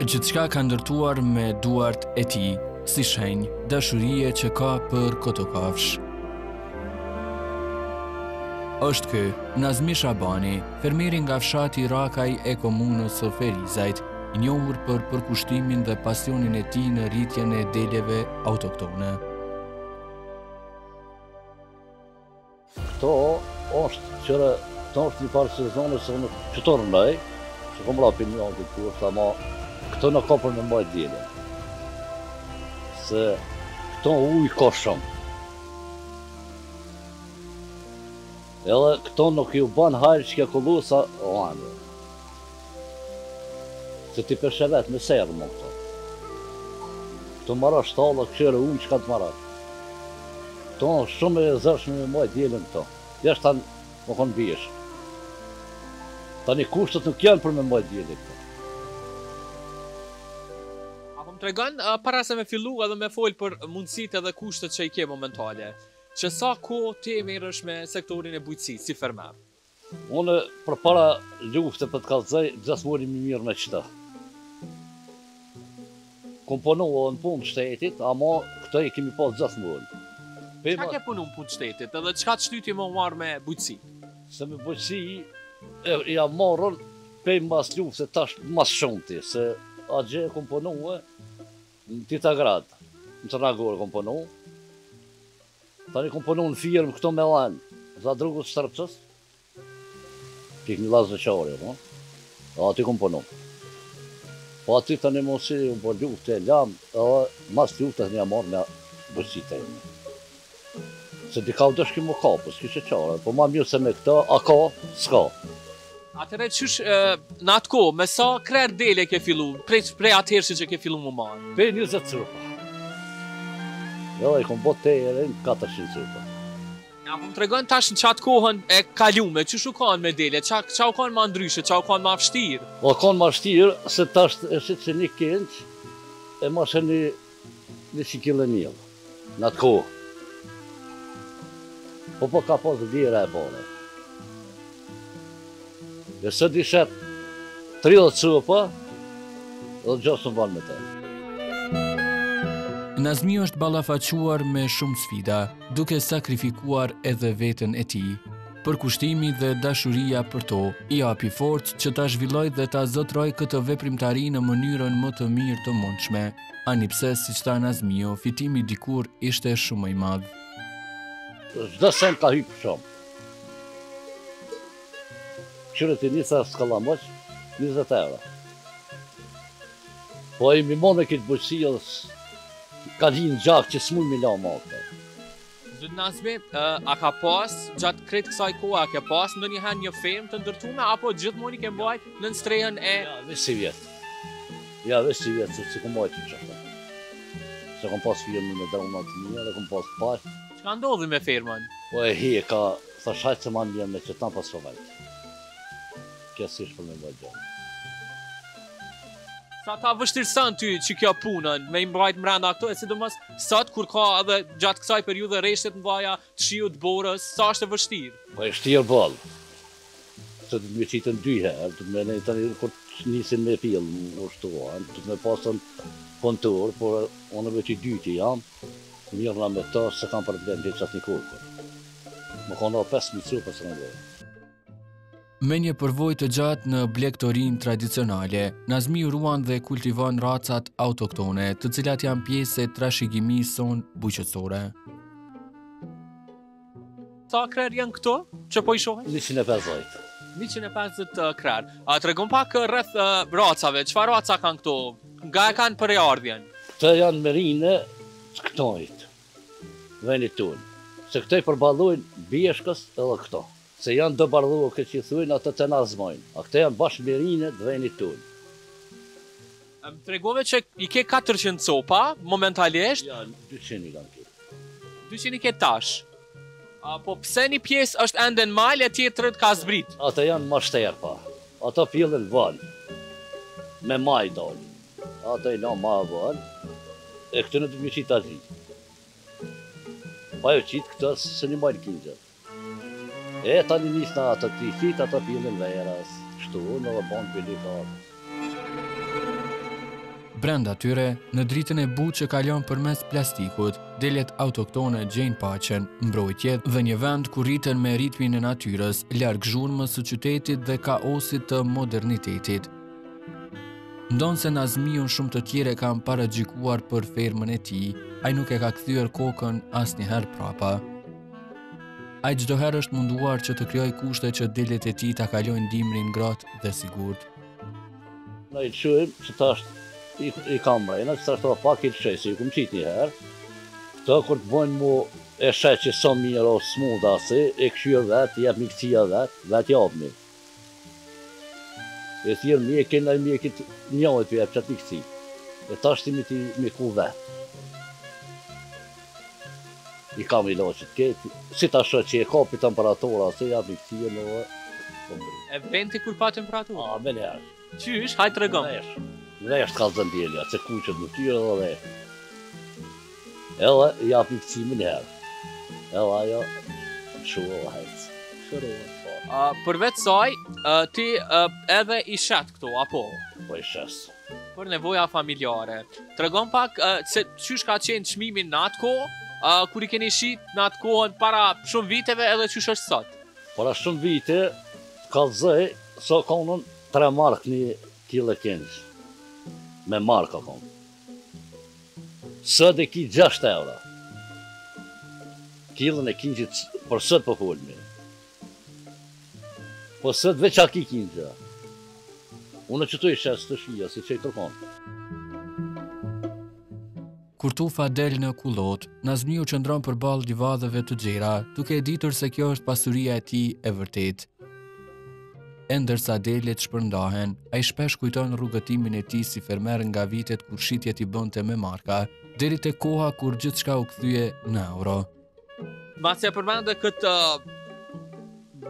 Gjithçka ka ndërtuar me duart e tij, si shenjë dashurie që ka për Kotokafsh. Është ky Nazmi Shabani, fermeri nga fshati Rakaj e komunës së Ferizajt, i njohur për përkushtimin dhe pasionin e tij në rritjen e deleve autoktone. Këto është një parë sezone se në këto rëndaj, që kom rapi një anë të kurë, ama këto në ka për me mbajt djele. Se këto ujë ka shumë. Edhe këto nuk ju ban hajrë që ke kullu sa anë. Se ti përshe vetë me serë më këto. Këto mara shtalla, këshire ujë që ka të mara. Këto në shumë e zërshme me mbajt djele në këto. Jeshtë tanë më konë bishë. Tani kushtet nuk janë për me mbajt djele këto. Apo më tregon para se me fillu edhe me fol për mundësitë edhe kushtet që i ke momentale, që sa kohë ti merresh me sektorin e bujqësisë si fermer? Unë përpara lufte për të kallëzoj, gjithë mori më mirë me qëta. Komponohë në punë shtetit, ama këta i kemi pas gjithë mori. Çka ke punu në punë shtetit, edhe çka të shtyti më marrë me bujqësi? Se me bujqësi, ja marrën pej mas lufte tash mas shumëti, se agje e komponohë në Titagrad, në Trnagorë komponohë. Tani komponohë në firmë këto me lanë, za drugut Shtrëpçës, kik një lasë veçare, no? Ati komponohë. Po aty tani mosi u bo lufte e lam, edhe mas lufte një marrë me bujqësi të jemi. Se di ka u dëshki më kapë, s'kishe qare, po ma mirë se me këta, a ka, s'ka. Atëre qysh në atë kohë, me sa krer dele ke fillu, prej atëherë që ke fillu më marrë? Pe 20 cupa. Edhe i kom bot të e 400 cupa. Ja, po më tregon tash në qatë kohën e kalume, qysh u kanë me dele, qa u kanë ma ndryshe, qa u kanë ma vështirë? O kanë ma vështirë, se tash e shqit që një kënç, e ma shë një qikile mjëllë, në atë kohë. Po ka pas vira e bale. E së di shet 30 cupa, dhe gjosë në banë me te. Nazmi është ballafaquar me shumë sfida, duke sakrifikuar edhe veten e tij. Përkushtimi dhe dashuria për to i japi forcë që ta zhvilloj dhe ta zotroj këtë veprimtari në mënyrën më të mirë të mundshme, ani pse siç tha Nazmio, fitimi dikur ishte shumë i madh. Çdo sen ka hypë shumë. Qyre të njësa s'kallamoq, 20 euro. Po i mi mon me këtë bujqësia, ka gjinë gjak që s'mu mi la ma këta. Zëtë Nazmi, a ka pas, gjatë kretë kësaj koha, a ke pas ndonjëherë një femë të ndërtume, apo gjithmonë i ke mbajt në strehën e... Ja, veç si vjetë. Ja, veç si vjetë, se kom mbajt që qështë. Se kom pas firmë me dronat të mija, dhe kom pas pashtë. Ka ndodhi me firmën? Po e hi, ka thashajtë se ma në me që ta pas fëvajtë. Kjesë ishë për me bëjtë gjallë. Sa ta vështirësën ty që kjo punën, me i mbrajt mrenda këto, e sidomos sot kur ka edhe gjatë kësaj periudhe rreshtet në vaja të shiu të borës, sa është e vështirë? Po e shtirë balë. Se të me qitën 2 herë, të me nejtë të një kur nisin me pillë më ushtuan, të me pasën kontor, por unë me që 2 që jam, mirë nga me ta, se kam për të vendë qatë një kokër. Më ka nga 5.000 cupa se në dojë. Me një përvojë të gjatë në blegtorin tradicionale, Nazmi ruan dhe kultivon racat autoktone, të cilat janë pjesë e trashëgimisë sonë bujqësore. Sa krer janë këto që po i shohin? 150. 150 krer. A tregon pak rreth racave, çfarë raca kanë këto? Nga e kanë për ardhjen? Këta janë merine të këtojt, venit tonë. Se këta i përballojnë bjeshkës edhe këto. Se janë do bardhua këtë që i thujnë, atë të nazmojnë. A këta janë bashkë merine të venit tonë. Më tregove që i ke 400 copa, momentalisht? Ja, 200 i kanë këtë. 200 i ke tash. Po pse një pjesë është ende në mal e tjetrët ka zbrit? Ata janë ma shterpa. Ata pjellën valë. Me maj dalë. Ata i na ma valë. E këtë në të më qitë azi. Pa jo qitë këtë se një majnë kinëgjët. E tani njës në atë të i ata pjellën veras. Shtu në dhe banë pëllit atë. Brenda tyre, në dritën e butë që kalon përmes plastikut, delet autoktone gjejnë paqen, mbrojtjet dhe një vend ku rriten me ritmin e natyrës, larg zhurmës së qytetit dhe kaosit të modernitetit. Ndonë se Nazmiun shumë të tjere kam paragjikuar për fermën e tij, ai nuk e ka kthyer kokën asnjëherë prapa. Ai çdo herë është munduar që të krijojë kushte që delet e tij ta kalojnë dimrin ngrohtë dhe sigurt. Na i qëjmë që tash i kam mrejna, që tash pak i të qëjë, si i kumë qitë një herë. Këto kur të bojnë mu e shetë që sa mirë o smuda si, e këshyrë vetë, jep mikëcia vetë japëmi. E thjerë mjekin, a i mjekit njojt për jep qatë mikëci. E tash ti mi ku vetë. I kam i loqit ketë, si ta shë që e ka për temperatura, si jep mikëcia në E venti kur pa temperaturë? A, me njerë. Qysh, hajtë të regom. Vesh ka zëndjelja, që kuqet në tyre dhe vesh. Edhe jap i këci më njerë. Edhe ajo shuë dhe hajtë. Përveç saj, ti edhe i shet këtu, apo? Po i shes. Për nevoja familjare. Të regon pak se qysh ka qenë çmimi në atë kohë, kur i keni shit në atë kohën para shumë viteve edhe qysh është sot? Para shumë vite, ka zëj, sa konën 3 mark një kile këngjë. Me marka konë. Sët e ki 6 euro. Kilën e kingjit, për sët për hulmi. Po sët veç a ki kingjë. Unë që tu i shes të shia, si që i të konë. Kur tufa del në kulot, Nazmiu qëndron përballë livadëve të gjera, duke e ditur se kjo është pasuria e tij e vërtetë. E ndërsa delet shpërndahen, ai shpesh kujton rrugëtimin e tij si fermer nga vitet kur shitjet i bënte me marka, deri te koha kur gjithçka u kthye në euro. Masi e përmende këtë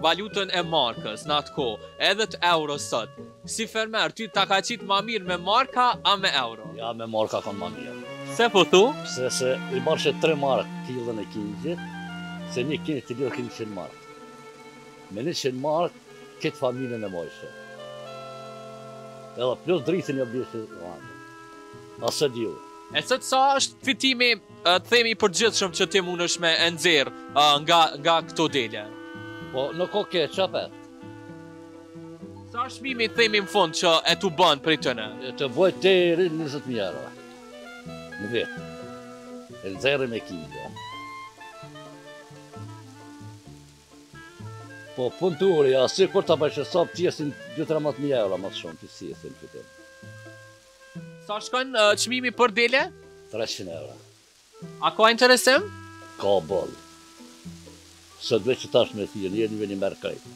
valutën e markës në atë kohë, edhe të euro sot. Si fermer, ty ta ka qitë ma mirë me marka a me euro? Ja, me marka kanë ma mirë. Se po thu? Se i barshe 3 mark kilën e kingjit, se një kingjit të lirë 100 mark. Me 100 mark, këtë familjen e mojshë. Edhe plus dritin e blishe vanë. Asë diu. E sot sa është fitimi, të themi përgjithshëm që ti mundesh me e nxjerr nga këto dele? Po, në ko ke qapet. Sa është çmimi themi në fund që e tu bën për tëne? Të boj deri 20.000 euro. Në vetë. E nxjerrë me kingja. Po, punëturi, si kur të bëjshë sop, tjesin 2-3.000 euro më shumë, të sjesin për të. Sa shkon çmimi për dele? 300 euro. A ka interesim? Ka bollë. Sot veç që tash me thirë, njërë një veni merë krejtë.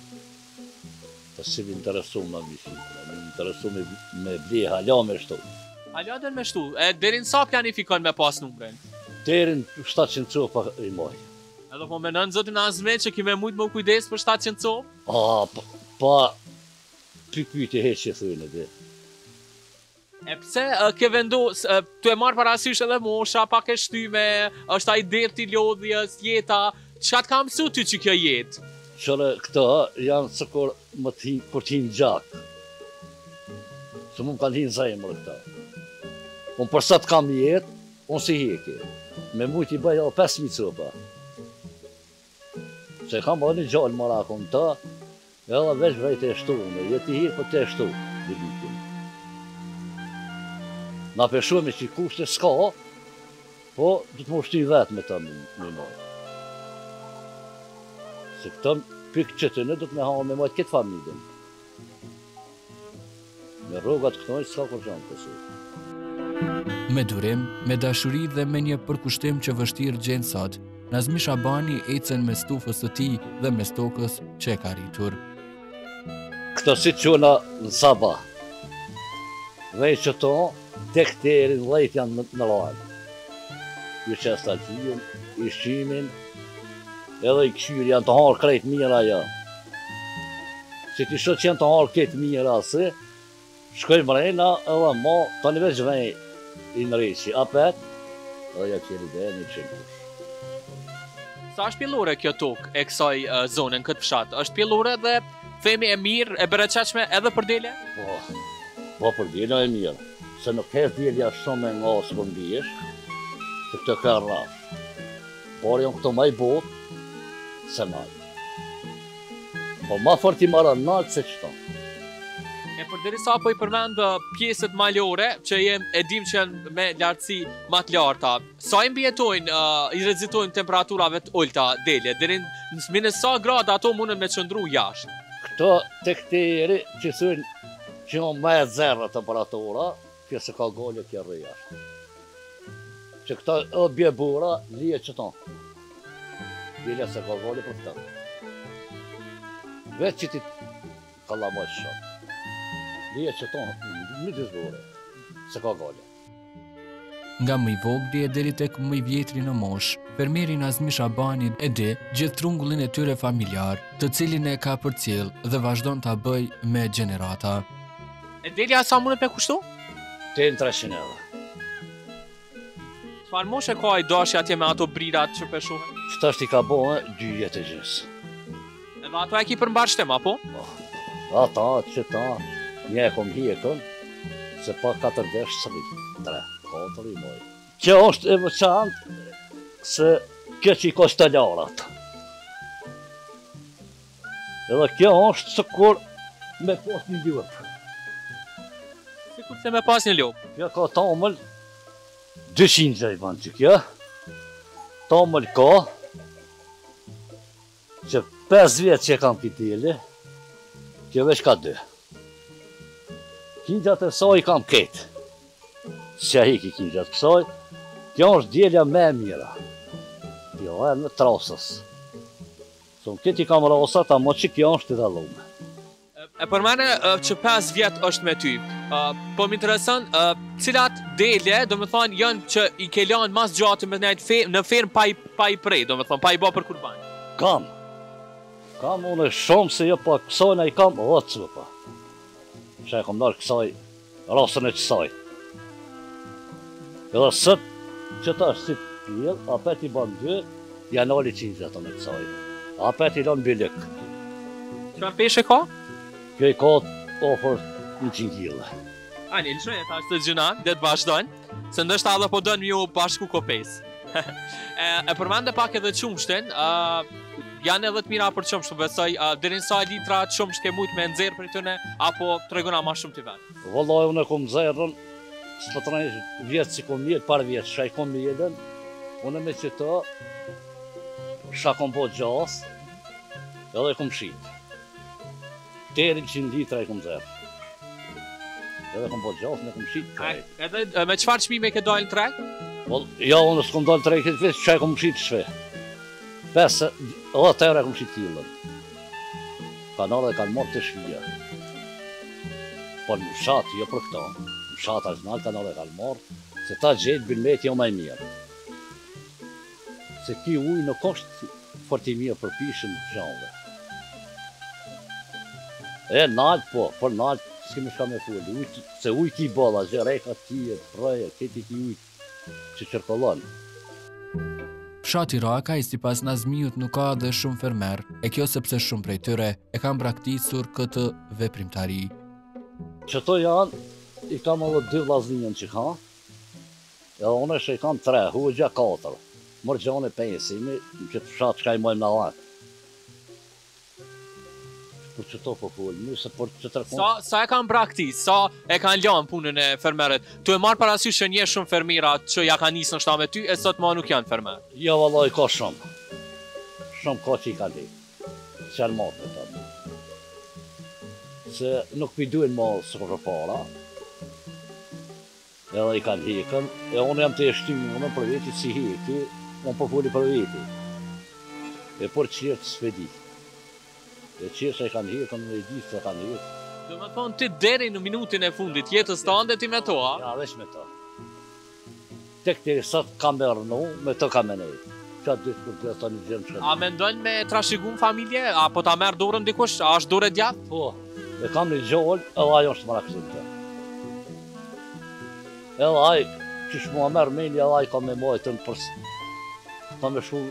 Të si më interesu më mishin, më interesu me ble, hala me shtu. Hala den me shtu, derin sa planifikon me pas numrin? Derin 700 copa i moj. Edhe po menon zotin Nazmi që kime mujtë më kujdes për 700 copë? Pa pypyti heq që thujnë dhe. E pse ke vendos, tu e marrë parasysh edhe mosha, pak e shtyme, është ai derti lodhjes, jeta, çka të ka mësu ty që kjo jetë? Qëre këta janë së kur t'hin gjak. Së mu më kanë hin zemrë këta. Unë përsa të kam jetë, unë si heki. Me mujtë i bëjë 5.000 copa. Se kam bërë një gjallë mëra kom ta, edhe veç vrejt e shtu, jetë i hirë për të e shtu, dhe vitin. Na peshuemi që kushte s'ka, po du të më shty vetë me ta më mojë. Se këta pikë qëtënë du të me hanë me mojtë këtë familjen. Me rrogat këtoj s'ka kur gjanë pësu. Me durim, me dashuri dhe me një përkushtim që vështirë gjenë sot, Nazmi Shabani ecën me stufës të tij dhe me stokës që e ka rritur. Këto si quna në sabah, dhe i qëto, tek terin lejt janë në lajnë. I qesta gjijën, i shqimin, edhe i këshyri janë të harë krejt mira ja. Si ti shë që janë të harë krejt mira si, shkoj mrejna edhe ma, ta një veç vej i nëreqi, apet, edhe ja qëri dhe një qënë. Sa është pjellore kjo tokë e kësaj zonën këtë fshatë? është pjellore dhe themi e mirë, e bereqeshme edhe për dele? Po për dele e mirë. se nuk hes djelja shumë nga së përmbijesh, se këtë ka rrash. Por janë këto maj bot, se nalë. Po ma fort i marrë nalë se qëta. E për derisa po i përmend pjesët malore, që e dim që janë me lartësi më të larta. Sa i mbjetojnë, i rezitojnë temperaturave të ulta dele, deri në mine sa grada ato mundën me qëndru jashtë. Këto të këteri që thujnë që janë me zerë temperatura, që se ka gole kja rrë jashtë. Që këta o bje bura, lije që tonë. Bile se ka gole për këta. Vetë që ti ka lamoj shumë. Lije që tonë, në të zbore, se ka gole. Nga më i vogli e deri tek më i vjetri në mosh, fermeri Nazmi Shabani e di gjithë trungullin e tyre familjar, të cilin e ka përcjell dhe vazhdon ta bëj me gjenerata. E delja sa mundet me kushtu? Te në 300 euro. Çfarë moshe ka ai dashi atje me ato brirat që peshohen? Qëta është i ka bohe 2 jetë e gjysë. Edhe ato e ki përmbar shtem, apo? Ata, qëta, një e kom hjekën, se pa 4 desh sëri, 3, 4 i mojë. Kjo është e veçantë, se kjo që i ka stelarat. Edhe kjo është se kur me pas një ljupë. Sikur se me pas një ljupë. Kjo ka tamëll, 200 gjaj banë që kjo. Tamëll ka, që 5 vjetë që e kam pitili, kjo veç ka 2. Kingjat e saj kam ketë. Së hiki kingjat kësaj, kjo është djelja me mira. Jo, e në trasës. Son këti kam rasat, ama që kjo është të dhalume. E përmene që 5 vjetë është me ty, po më interesën, cilat delje, do me thonë, janë që i ke lanë mas gjatë me në ferm pa i prej, do me thonë, pa i ba për kurban. Kam unë shumë se jo pa kësajna i kam rëcëve pa. Që e kom nërë kësaj, rasën e qësaj. Edhe sët, që ta është si t'pjellë, apet i banë 2, janë ali 500 ato me kësaj. Apet i lanë bilik. Qëfar peshe ka? Kjo i ka ofër 100 kg. Ani, lëshoj e ta është të gjuna, dhe të vazhdojnë, se ndështë adhe po dënë ju bashku kopes. E përmende pak edhe qumshtin, janë edhe të mira për qumshtu, besoj, dherin sa litra qumsht ke mujt me nëzirë për tëne, apo të regona ma shumë t'i vetë? Vëllaj, unë e kom zerën, së të të vjetë si kom mjetë, par vjetë, shaj kom mjetën, unë me që të, shak kom po gjasë, edhe kom shqitë. 800 litra e kom zerë. Edhe kom po gjasë, me kom shqitë krejt. Edhe me qëfar qmime ke dojnë të rejtë? Ja, unë s'kom dojnë të rejtë këtë vështë, që e kom shqitë shve. 10 euro e kom shqitë kilën. Kanale kanë marrë të shvija. Por në shatë, jo për këta. Në shatë arznal kanale kanë marrë, se ta gjetë bilmeti jo maj mirë. Se ki ujë nuk është fort i mirë për pishën gjanëve. E naltë po, për naltë s'kemi shka me fulli, se ujë ki bolla, gjereka tije, prëje, këti ki ujë që qërkollonë. Fshati Rakaj, si pas Nazmiut, nuk ka dhe shumë fermer, e kjo sepse shumë prej tyre e kam braktisur këtë veprimtari. Qëto janë, i kam edhe 2 vllazninjën që ka, edhe unë që i kam 3, hugja 4, mërgjone 5, në këtë fshat që ka i mojmë në lanë. Për qëto po folë, se për që të rekon... Sa e kanë braktis, sa e kanë lanë punën e fermeret? Tu e marrë parasysh që një shumë fermira që ja ka njësë në shta me ty, e sot ma nuk janë fermer? Jo, vallaj, ka shumë. Shumë ka që i ka li. Që janë marrë me të. Se nuk piduin ma së për para. Edhe i kanë hekën. E unë jam të eshtymi, unë për veti si heki, unë për foli për veti. E për qërë të spedi. E qërë që i kanë hekën, në i gjithë të kanë hekën. Do me thonë ti deri në minutin e fundit, jetës të ande ti me to, a? Ja, veç me to. Tek të sot kam me rënu, me to kam me nejtë. Qatë dytë për të ta një gjemë që... A me ndojnë me trashigum familje? A po ta merë dorën dikush? A është dore djatë? Po, e kam një gjollë, edhe ajo është më rakësit të. Edhe ajo, që shmu a merë menja, edhe ajo ka me mojtën për... Ka me shu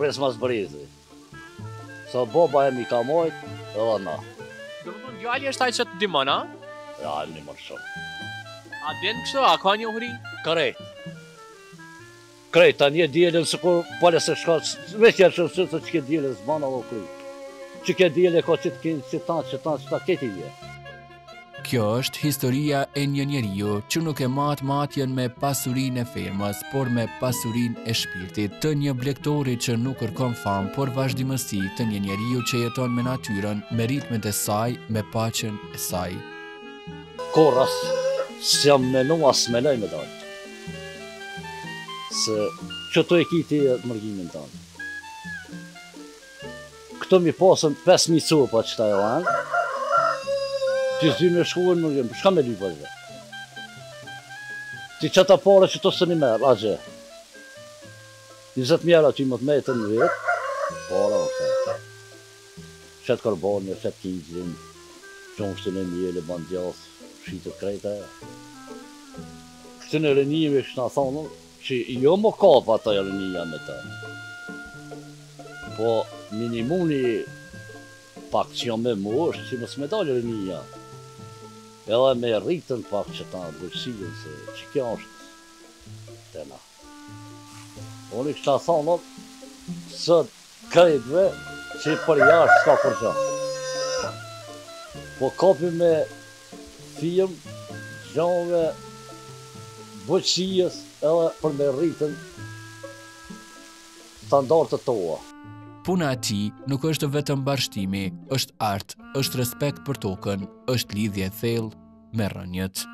brez mas brezi. Sa boba e mi ka mojt, edhe na. Do më thonë, djali është aj që të dimon, a? Ja, një mërë shumë. A din kështu, a ka njohuri? Krejt. Krejt, ta një djelën se kur pale se shka, veç jarë që që ke djelën zbana dhe krejt. Që ke djelën ka që ta keti je. Kjo është historia e një njeriu që nuk e matjen me pasurinë e femës, por me pasurinë e shpirtit, të një blegtori që nuk kërkon famë, por vazhdimësi të një njeriu që jeton me natyrën, me ritmet e saj, me paqen e saj. Korras, s'jam menu as melej me dalë. Se që të e kiti mërgimin tanë. Këto mi pasën 5.000 copa që ta e lanë, ti zdi me shkuën më gjemë, shka me lypa dhe? Ti që ta pare që to së një merë, a gje. 20.000 aty më të metën në vetë, para o shtë. Shetë karbonje, shetë kizin, qonshtin e mjele, bandjas, shqitët krejta e. Kështë në rënjime kështë nga thonë, që jo më kapa ta e rënjia me ta. Po minimumi pak që jam me mu është që mësë me dalë rënjia. Edhe me rritën pak që ta bërësien, se që kjo është tena. Unë i kështa thonë, sët krejtve që i për jashtë s'ka për gja. Po kapi me firmë, gjave, bërësies, edhe për me rritën standartët toa. Puna e tij nuk është vetëm bashkëtimi, është art, është respekt për tokën, është lidhje e thellë me rënjët.